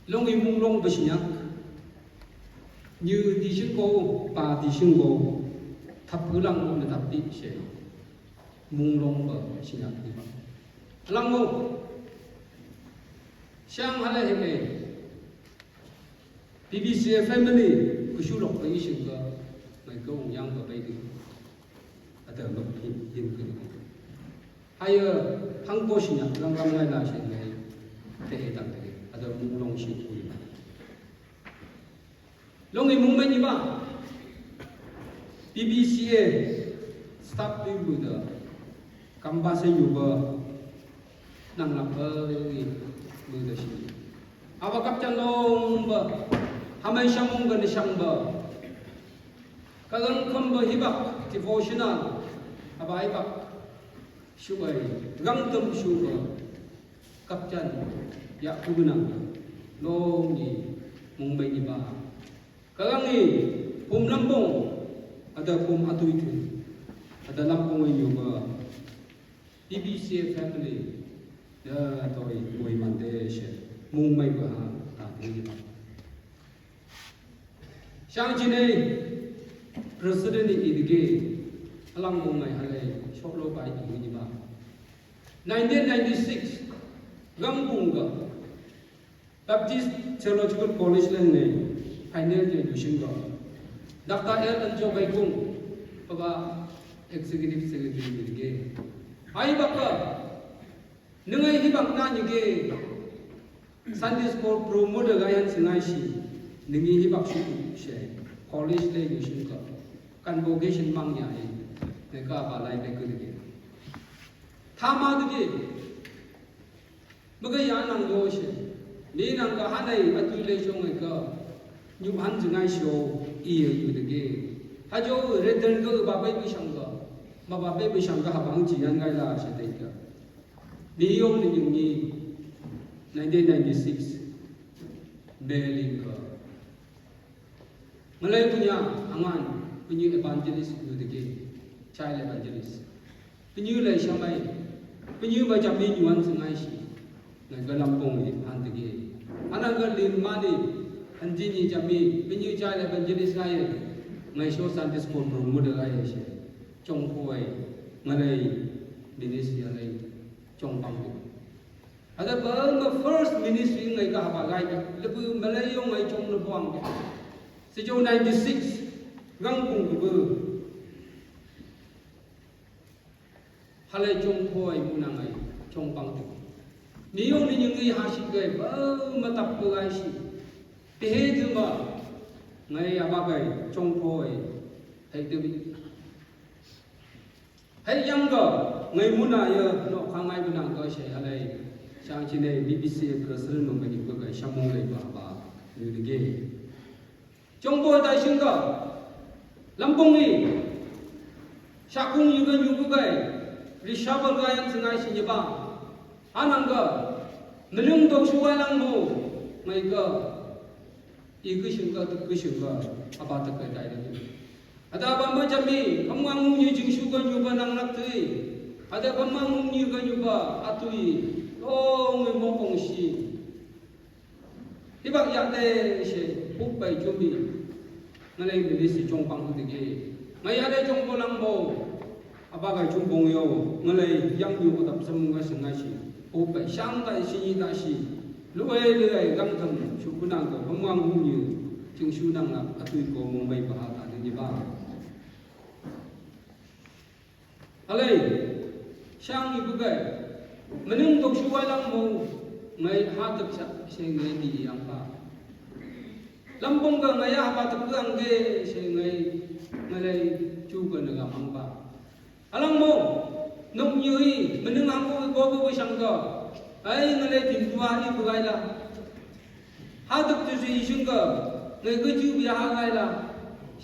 long i mung long bashnya như đi sinh cô bà đi sinh cô thập cứ lăng mô là thập đi sẽ mung long bờ sinh nhật đi bằng lăng mô sang hay là hệ BBC family cứ chú lộc với sinh cơ mày câu yang bờ bay đi ở đây lộc hiền cứ hay hang cô sinh nhật lăng lăng ngay là sinh ngày thế hệ đặc thế ở đây mung long sinh cô long i mung ni ba BBC stop tu bu da kamba se yu ba nang lap bu da shi awa kap chan long ba hamai shamung ga ni shang ba kagang kham ba hi ba devotional aba hi ba shu ai gang tum shu ba kap chan ya ku na long ni mung ni ba kagangi pum lampong ada pum atuitu ada lampong yang juga BBC family ya toi moi mande she mung mai ba ta ni ba sang chi nei president ni idige alang mung mai hale choklo bai ni ba 1996 gambunga Baptist Theological College lang nei final graduation ko. Dr. L. Anjo Baikung, paba executive secretary nige. Ay baka, nungay hibang na nige Sunday school promoter gayan singay si, nungi hibak siya college graduation ko. Convocation mang niya ay nagkabalay na ko nige. Tama nige, magayan ang do siya. Ni nang kahanay at tulay siyong ikaw. Như hắn dừng ai show ý được cái, hay cho return cái bà bé bị sang cái, mà bà bé bị sang cái hấp hàng chỉ ăn ngay là sẽ thấy cái, đi ông thì những gì 1996 Berlin cái, Malay punya angan punya evangelist được cái, child evangelist, punya lại sao mai, punya baca menu hắn dừng ai si, người cái Lampung thì hắn được cái, anh cái liên mani Anjini jami pinyu child evangelist ay ngai show Sunday school promoter ay siya chong phoi ngalay ministry ay chong pang ada ba first ministry ngai ka ba gai lebu malayo ngai chong le buang si jo 96 gang pung bu halay chong phoi munang ay chong pang ni yong ni ngi ha shi gai ba matap ko gai shi thế chứ mà ngày ba ngày trong phôi thấy tôi bị thấy yang cơ ngày muốn này nó khang ngày muốn năng cơ sẽ ở đây sang trên này BBC president mình những cái cái sang mong lấy bà như thế kia trong phôi đại sinh cơ Lampung đi sa cung như cái reshuffle cái anh sinh ai sinh như ba anh năng cơ mình dùng đồ suy lăng mù ngày cơ 이것인가 그것인가 아바타가 다이르니 아다 밤마 잠미 밤망웅이 증슈가 유바 낭락들이 아다 밤망웅이가 유바 아투이 똥의 몽봉시 이박 야대시 복바이 좀비 나네 미리시 종방후되게 나야대 종보랑보 아바가 종봉요 나네 양유고 답섬가 승가시 복바이 샹다이 신이다시 lúc ấy lười găng thầm chú quân năng của không ngang hung như chứng chú năng là tùy cổ mong bay và hạ tả như ba ở đây sang như bức gầy mà nâng tổ chú ai lăng mô ngay hạ tập sắc sẽ ngay đi ăn ba lâm bông gà ngay hạ tập cứ ăn ghê sẽ ngay đây chú cần được ăn ba ở lăng mô nông như ý mà nâng ăn có với sang cờ ai người này tìm qua đi bữa là hai tập từ gì xung cơ người cứ chưa bị hai ngày là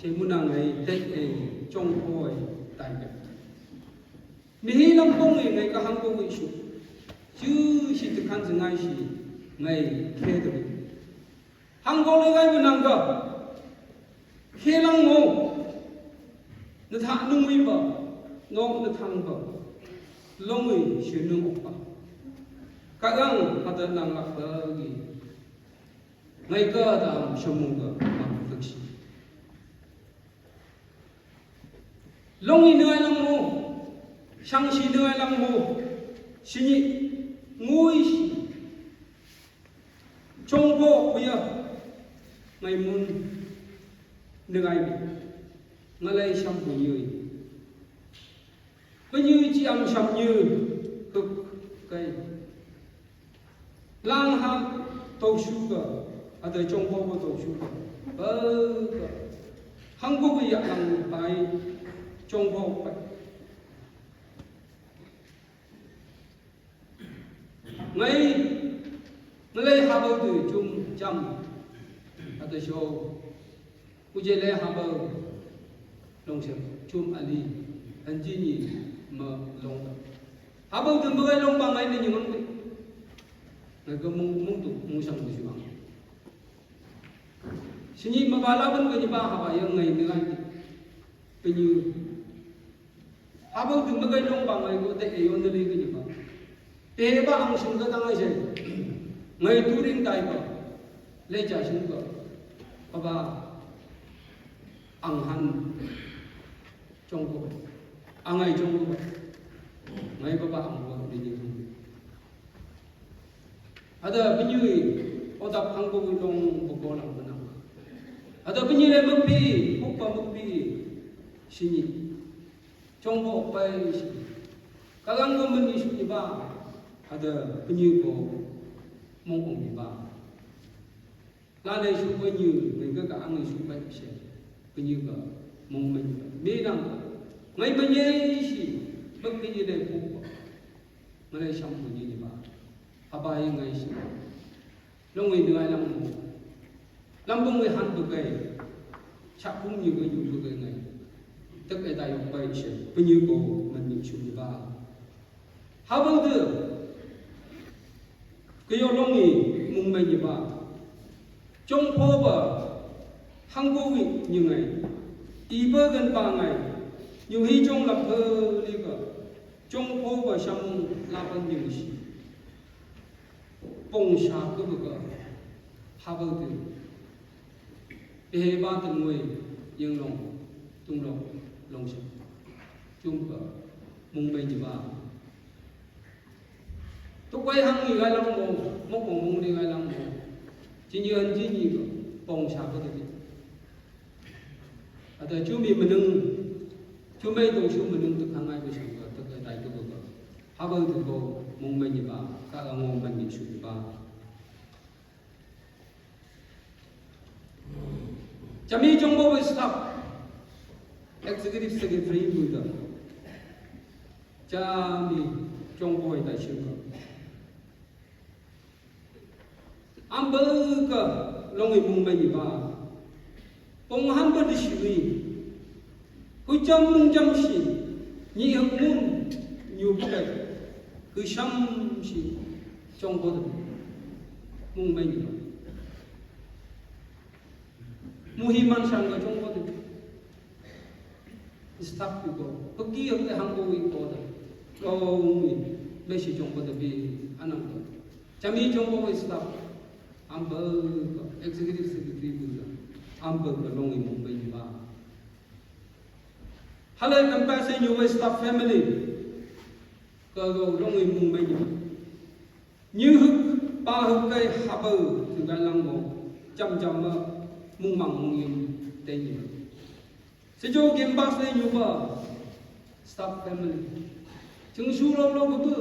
sẽ muốn làm ngày tết trong hồi tại việt Mỹ Nam Công ngày cả hàng công bị sụp chứ chỉ thực hành từng ngày chỉ ngày khe được hàng công ngày ngày muốn làm cơ khe lăng ngô nó thả nung mi bờ nó thăng bờ lông người chuyển nung ốc bờ kagang ada nang lakbagi ngay cơ đam sông cơ bằng thực sự long in nơi lăng mô sang si nơi lăng mô si nhị ngôi trong bộ bây giờ ngày mun nơi ai bị ngay lấy sang của người bây như chị ăn sang như cực cái lang hang tàu sugar ở đây trong bộ tàu sugar 한국 bây giờ ăn bài trong bộ vậy ngay lấy hà bờ từ chung chăm ở đây show bây giờ lấy hà bờ long xem chung ali anh chị nhỉ mà long hà bờ từ bờ long bằng ấy nên những người người có mong tụ mong sang của chúng xin nhỉ mà bà la vẫn cái gì bà hà bà yang ngày nữa anh bây giờ hà bờ từ bờ long bằng ấy có thể ayon nơi cái gì bà thế bà ông sinh cái tăng ấy gì ngày tu đến đại bà lấy trả sinh cái bà ăn han trong bộ ăn ngày trong bộ ngày bà ăn bộ đi như thế ada penyui otak angko long boko lang benang ada penyui le mepi upa mepi sini trong bộ pai kalang ko meni sini ba ada penyui ko mong ong ba la le su penyui ngai ka ang su pai se penyui ka mong men be nang ngai penyui si bak penyui le ko ngai sam penyui ba apa yang ngai si long ai ngai lam bông ngai han tu kai chak pung như cái tu kai ngai tất cả đại học bay se penyui ko men ni su ba ha bang tu 그요 롱이 묵매니 봐 종포버 한국이 nhưng 이버근 방아이 유희 종 랍허리가 종포버 샴 라번 유시 봉샤 그거가 하버드 배바 등의 영롱 둥롱 롱시 좀거 묵매니 봐 tôi quay hăng người gai lăng mồ mốc bồng mông đi gai lăng mồ chỉ như anh chỉ như bồng sạc có thể bị ở đây chú mình nâng chú mấy tổ chú mình nâng thực hàng ngày với chúng ta thực cái đại cái bậc hà bờ thực bộ mông mấy như bà các ông mông mấy như chúng bà chăm ý trong bộ với staff executive secretary vui đó chăm ý trong bộ đại sứ ambil ke longi mungmeni ba ponghan ba disui hucam mungjam si ni hakmun nyu bukai ku sham si trong bod mungmeni ba muhiman sang trong bod staff ko pagi ak hanggo ko da ko me si trong bod bi anam ko chami trong bod staff ambil executive secretary pula ambil longi mumbai ni ba halai compassion you staff family ka longi mumbai ni như ba huk kai habu tu ga lang mo cham cham ma mung mang mung yum te ni se jo game bas le you ba staff family chung su lo lo bu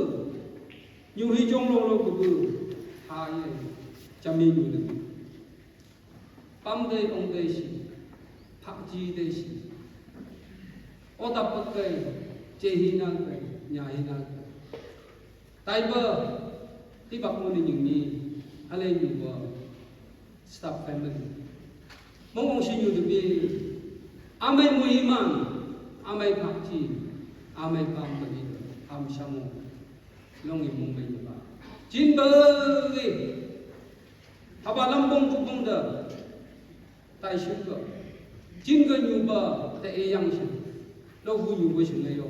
you hi jong lo lo bu ha ye chăm đi nuôi được, bám đây ông đây gì, phát chi đây gì, ô tập bất cây, chế hi năng cây, nhà hi năng cây, tai bơ, tí bạc môn đi những gì, hay là những vợ, staff family, mong ông xin nhiều được đi, amai mui man, amai phát chi, amai bám cái gì, am sang long im mong bên ba, chín bơ gì haba lambong tukung da tai shu ga jin ga nyu ba ta e yang shu lo hu nyu ba shu ne yo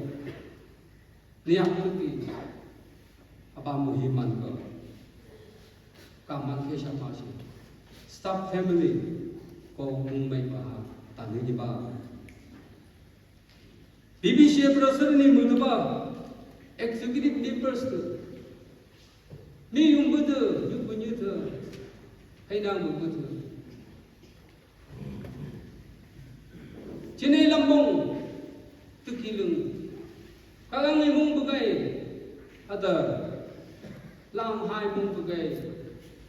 liak tu ki haba muhiman ga kaman ke sha ma shu staff family ko mung mai ba ta ni ba BBC professor ni mu ba executive members tu ni yung betul yung punya tu hai nang betul Cine lambong tu kilung kalang ni mung bagai ada lam hai mung bagai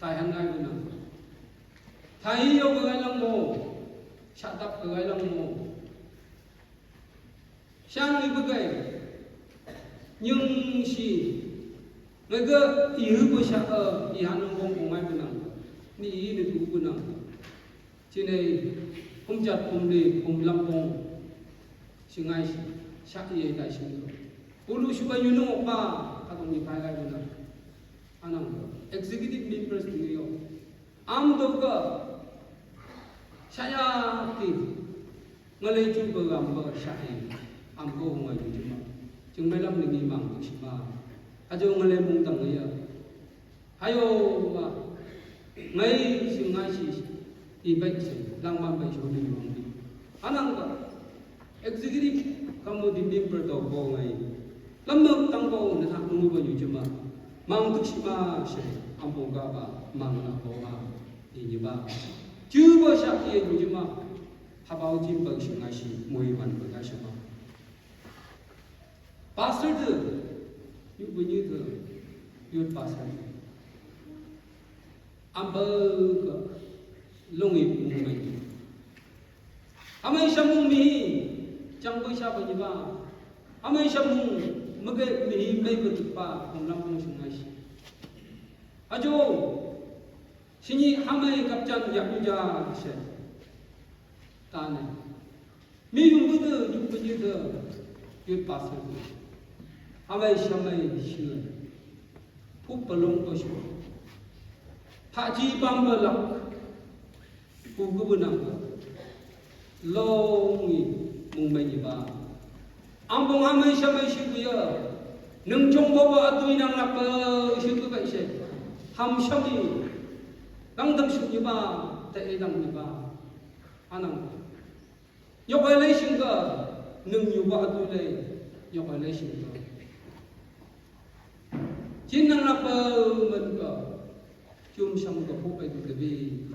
tai han ngai buna thai yo bagai lang mo sha tap bagai lang mo sang ni bagai nhưng si người cơ ý của sa ý han lambong của ngai buna ni ý ni tu buna cine không chặt không đi không làm công sinh ai sắc gì đại sinh ulu suka nyuno pa katong ni pai gai na anang executive members ni yo am do ka saya ti ngalai chu ba gam ba sai am ko ngai chu ma chung mai lam ni mang ku si ma ajo ngalai mung tang ya hayo ba ngai sing ngai si I baik sih, langman baik sih ni mungkin. Anang ka executive kamu di member tu boleh. Lama tangkau nak nunggu baju cuma. Mang tu siapa sih? Ampun kapa mang nak bawa ini ba. Cuba siapa yang cuma habau jim bagi sih muiman bagi siapa. Pastor tu, you bunyi tu, you pastor. Ambal ka longi mumai amai samung mi chang bai sa ba ni ba amai samung mage mi mai ba tu pa ong lam ong sungai si ajo sini amai kapchan yak ja se ta ne mi yung bu de yung bu ni de yu pa sa amai samai shi pu palong to shi tha ji bam ba lak Kuku benang, longi mumbai ni ba. Ampung amai samai sikuya, neng jong bawa atu inang apa siku baik se. Ham sami, lang dam suk ni ba, tak edang ni ba. Anang, yokai lay singka, neng yuba atu lay, yokai lay singka. Jinang apa menka, cium sam ka pupai tu kebi.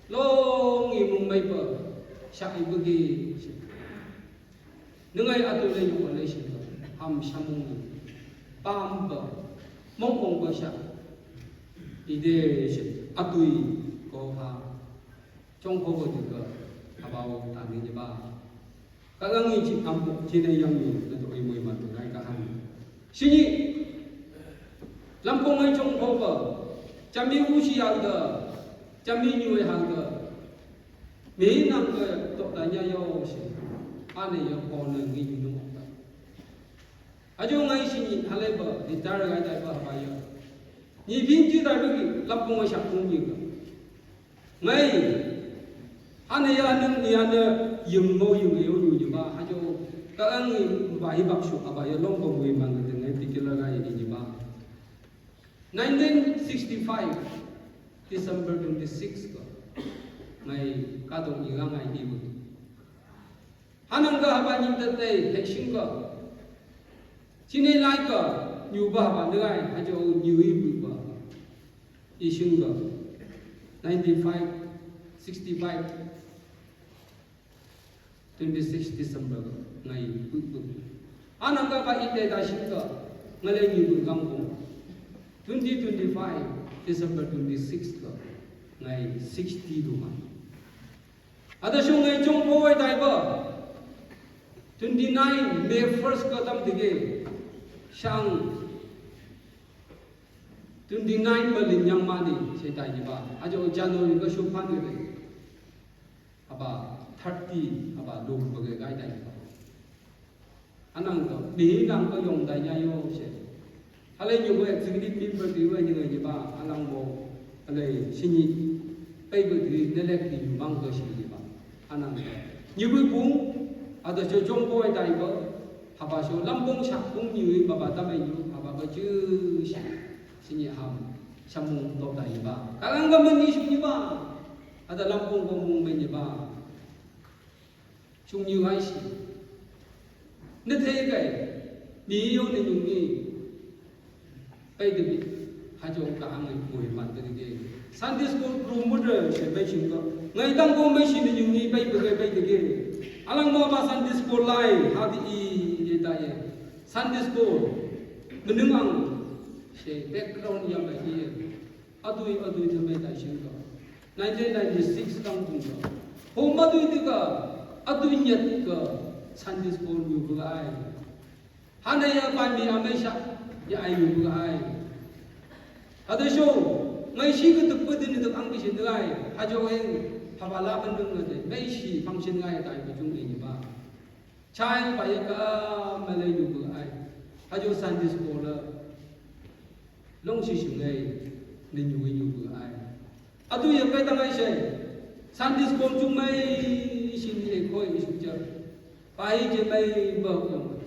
Long imung mai pa syak ibagi nengai atu le yu le shi ham samung pam pa mong ong pa syak ide shi atui ko ha chong ko bo ka abao ta ni ba ka gang ni chi am chi ne yang ni to ai moi ma to ngai ka han sini lampong ai chong ko pa chami u shi ya da Jami nyui hangga, mei nang ke tok tanya yo si, ane yo kone ngi nyung okta. Ajo ngai sini halai ba, di tar gai dai ba ba yo. Ni bin ju dai bi lapung ai sak pung yi ga. Ngai ane ya nang ni ane yung mo yung yo yu ba, ajo ka ang ba hi bak su aba yo long ko mui mang de ngai tikila gai ni ba. 1965 December 26 ko ngai kadong ilang ngai ibu hanang ka haba ni tate hexing ko chine lai ko nyu ba ba ngai ha jo nyu ibu ba ising ko 95 65 26 December ngai bu hanang ka ba ite da sing ko ngai nyu kam ko 2025 December 26 ka ngai 60 duma ada sung ngai chong po ai dai ba 29 May 1st ka tam dige sang 29 malin yang mani se dai ni ba ajo January ka shu phan ni aba 30 aba lu ba ge gai dai ba anang ka bi nang ka yong dai ya yo se Alai nyu we executive member di we nyu ngi ba alang mo alai sini pai bu di nelek di mang ko sini ba anang nyu bu pung ada jo jong ko dai ba ha ba so lampong sak pung nyu ba ba ta mai nyu ha ba ba chu sini ham Samung to dai ba. Kalang gaman ni shung ni ba. Ada lampung gomung men ni ba. Shung ni hai shi. Ne thei kai. Ni yo ni yung ni. Pai de bi. Ha jo ka ang ai pui man de ge. Sunday school room mu de she bai shing ko. Ngai dang ko mai shi ni yung ni pai de ge. Alang mo ba Sunday school lai ha di i ye ta ye. Sunday school menung ang she background yang mai ye. Adui thame dai shing ko. 1996 tang bung ko. Ho ma dui de ka adui nyat ka Sunday school yu bu ai. Hana ya pai mi amai sha ya ai yu bu ai. Ada show ngai shi ka tuk pa din ni ang ki shin dai. Ha jo eng Habala bandung ngade, may si function ngay tayo kung ini ba. Chai pa ka malay nubu ay. Ajo Sunday school long si sungay ninyu nubu ay. Atu yang kay tangay siya. Sunday school chung may sinile ko yung sukja. Pahi je may bakong.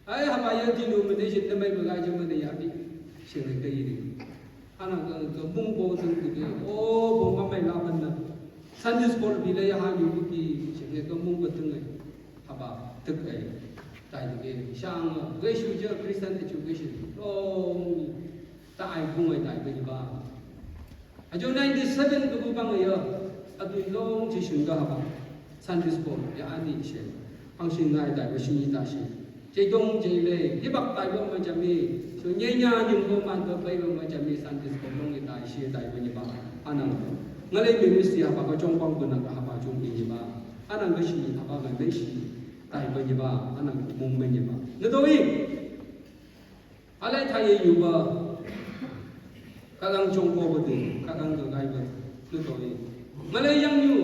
Ay habaya denomination na may bagay mo na yabi. Siya na kayo. Anang bung po tung tuloy. Oh, bung may laban na. Sunday school bila ya ha yu ki che ko mung ba tung ai haba tuk ai tai de shang ge shu je Christian education long ta ai bung ai tai ba a jo 97 ku bang ya atu long chi shun ga haba Sunday school ya ani che ang shin ngai tai ba shin yi ta shi che dong che le hi bak tai ba ma cha mi so nye nya nyung ko man ba pai ba ma cha mi Sunday school long yi tai shi tai ba anang ngalai ministry apa ka chong pang kuna ka apa chung ni ba anang ga shi apa ga dai shi tai ba ni ba anang mung me ni ba ne do yi alai thai yu ba ka gang chong ko ba de ka gang ga gai ba ne do yi ngalai yang yu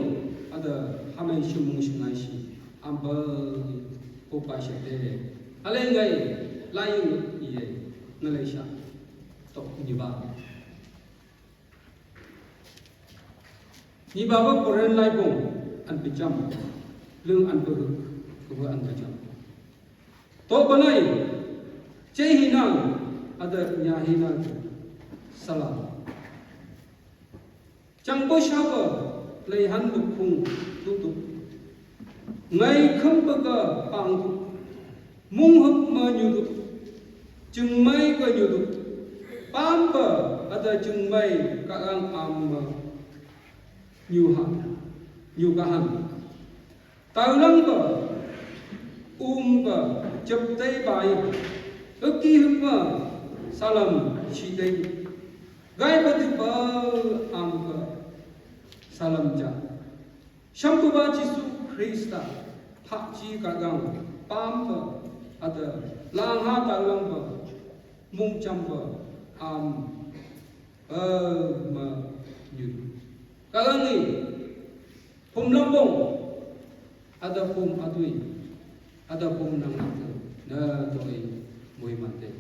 ada hamai shi mung shi ngai shi am ba ko pa shi de alai ngai lai yu ye ngalai sha to ni ba Ni baba Korean lai bong an pijam lương an bơ ko an pijam to banai che hina ada nya hina sala chang bo shawa lei han bu khung tu tu ngai kham ba ka pang tu mung hak ma nyu tu chung mai ka nyu tu pam ba ada chung mai ka ang am nhiều cả hàng tàu lăng bờ bờ chập tay bài ức ký hưng bờ salam chi tay gai bờ từ bờ am bờ salam cha sham bờ Jisu Krista thak chi cả gang pam bờ ada lang ha tàu lăng bờ mung cham bờ am ma như Kalau ni, pum lambung, ada pum adui, ada pum nang nang, na toi mui mate.